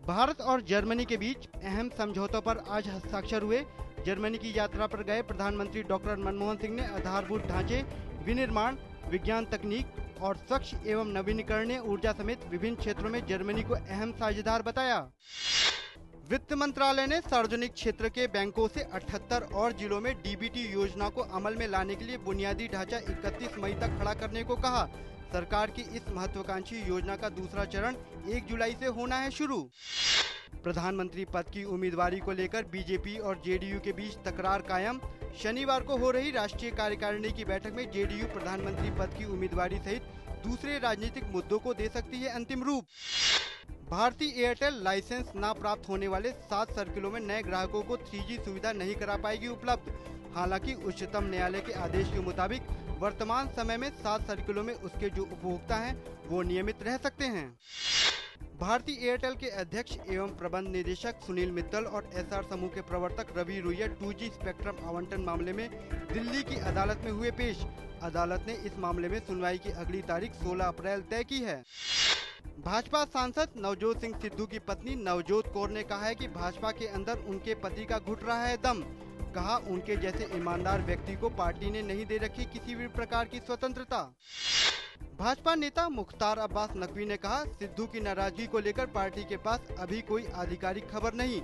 भारत और जर्मनी के बीच अहम समझौतों पर आज हस्ताक्षर हुए। जर्मनी की यात्रा पर गए प्रधानमंत्री डॉक्टर मनमोहन सिंह ने आधारभूत ढांचे, विनिर्माण, विज्ञान तकनीक और स्वच्छ एवं नवीनीकरणीय ऊर्जा समेत विभिन्न क्षेत्रों में जर्मनी को अहम साझेदार बताया। वित्त मंत्रालय ने सार्वजनिक क्षेत्र के बैंकों से 78 और जिलों में डीबीटी योजना को अमल में लाने के लिए बुनियादी ढांचा 31 मई तक खड़ा करने को कहा। सरकार की इस महत्वाकांक्षी योजना का दूसरा चरण 1 जुलाई से होना है शुरू। प्रधानमंत्री पद की उम्मीदवारी को लेकर बीजेपी और जेडीयू के बीच तकरार कायम। शनिवार को हो रही राष्ट्रीय कार्यकारिणी की बैठक में जेडीयू प्रधानमंत्री पद की उम्मीदवारी सहित दूसरे राजनीतिक मुद्दों को दे सकती है अंतिम रूप। भारती एयरटेल लाइसेंस न प्राप्त होने वाले 7 सर्किलों में नए ग्राहकों को 3G सुविधा नहीं करा पाएगी उपलब्ध। हालांकि उच्चतम न्यायालय के आदेश के मुताबिक वर्तमान समय में 7 सर्किलों में उसके जो उपभोक्ता हैं वो नियमित रह सकते हैं। भारती एयरटेल के अध्यक्ष एवं प्रबंध निदेशक सुनील मित्तल और एसआर समूह के प्रवर्तक रवि रुइया 2G स्पेक्ट्रम आवंटन मामले में दिल्ली की अदालत में हुए पेश। अदालत ने इस मामले में सुनवाई की अगली तारीख 16 अप्रैल तय की है। भाजपा सांसद नवजोत सिंह सिद्धू की पत्नी नवजोत कौर ने कहा है कि भाजपा के अंदर उनके पति का घुट रहा है दम। कहा, उनके जैसे ईमानदार व्यक्ति को पार्टी ने नहीं दे रखी किसी भी प्रकार की स्वतंत्रता। भाजपा नेता मुख्तार अब्बास नकवी ने कहा, सिद्धू की नाराजगी को लेकर पार्टी के पास अभी कोई आधिकारिक खबर नहीं।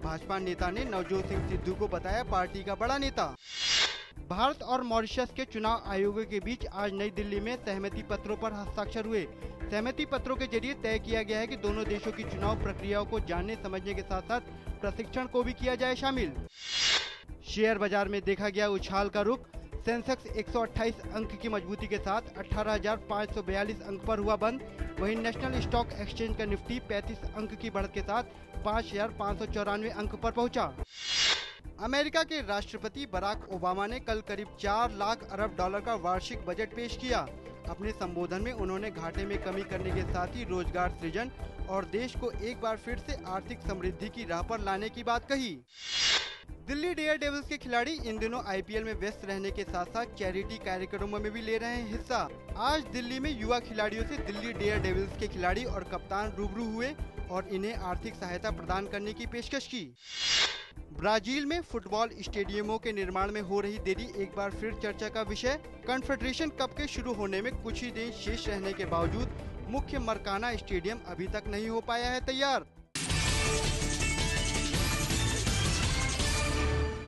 भाजपा नेता ने नवजोत सिंह सिद्धू को बताया पार्टी का बड़ा नेता। भारत और मॉरिशस के चुनाव आयोगों के बीच आज नई दिल्ली में सहमति पत्रों पर हस्ताक्षर हुए। सहमति पत्रों के जरिए तय किया गया है कि दोनों देशों की चुनाव प्रक्रियाओं को जानने समझने के साथ साथ प्रशिक्षण को भी किया जाए शामिल। शेयर बाजार में देखा गया उछाल का रुख। सेंसेक्स 128 अंक की मजबूती के साथ 18,542 अंक पर हुआ बंद। वहीं नेशनल स्टॉक एक्सचेंज का निफ्टी 35 अंक की बढ़त के साथ 5,594 अंक पर पहुंचा। अमेरिका के राष्ट्रपति बराक ओबामा ने कल करीब 4 लाख अरब डॉलर का वार्षिक बजट पेश किया। अपने संबोधन में उन्होंने घाटे में कमी करने के साथ ही रोजगार सृजन और देश को एक बार फिर से आर्थिक समृद्धि की राह पर लाने की बात कही। दिल्ली डेयर डेविल्स के खिलाड़ी इन दिनों आईपीएल में व्यस्त रहने के साथ साथ चैरिटी कार्यक्रमों में भी ले रहे हैं हिस्सा। आज दिल्ली में युवा खिलाड़ियों से दिल्ली डेयर डेविल्स के खिलाड़ी और कप्तान रूबरू हुए और इन्हें आर्थिक सहायता प्रदान करने की पेशकश की। ब्राजील में फुटबॉल स्टेडियमों के निर्माण में हो रही देरी एक बार फिर चर्चा का विषय। कॉन्फेडरेशन कप के शुरू होने में कुछ ही दिन शेष रहने के बावजूद मुख्य मरकाना स्टेडियम अभी तक नहीं हो पाया है तैयार।